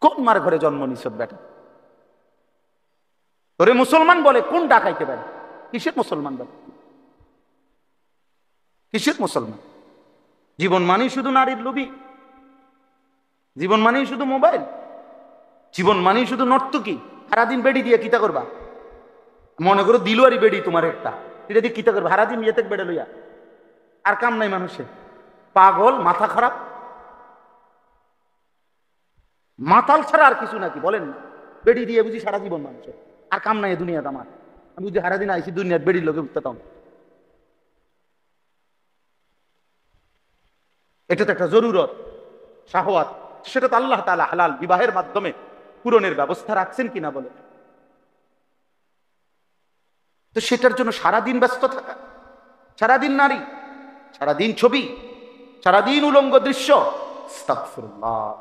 কোন মার ঘরে জন্ম নিছ বেটা? তোরে মুসলমান বলে কোন ডাকাইতে পারে? কিসের মুসলমান বলে? কিসের মুসলমান? জীবন মানেই শুধু নারীর লোভী, জীবন মানেই শুধু মোবাইল, জীবন মানেই শুধু নর্তকী। সারাদিন বেড়ি দিয়ে কিতা করবা? মনে করো দিলুয়ারি বেড়ি তোমার একটা, এটা দিয়ে কিতা করবা? সারাদিন ইয়েতে বেড়ে লইয়া আর কাম নাই মানুষের। পাগল, মাথা খারাপ, মাতাল ছাড়া আর কিছু নাকি বলেন না? বেড়ি দিয়ে বুঝি সারা জীবন মানুষের, আর কাম নাই দুনিয়াতে আমার। আমি বুঝি সারাদিন আইসি দুনিয়ার বেড়ির লোকে উঠতাম। এটা তো একটা জরুরত, শাহওয়াত, সেটা তো আল্লাহ তাআলা হালাল বিবাহের মাধ্যমে পূরণের ব্যবস্থা রাখছেন কিনা বলে। তো সেটার জন্য সারাদিন ব্যস্ত থাকা, সারাদিন নারী, সারাদিন ছবি, সারাদিন উলঙ্গ দৃশ্য, আস্তাগফিরুল্লাহ।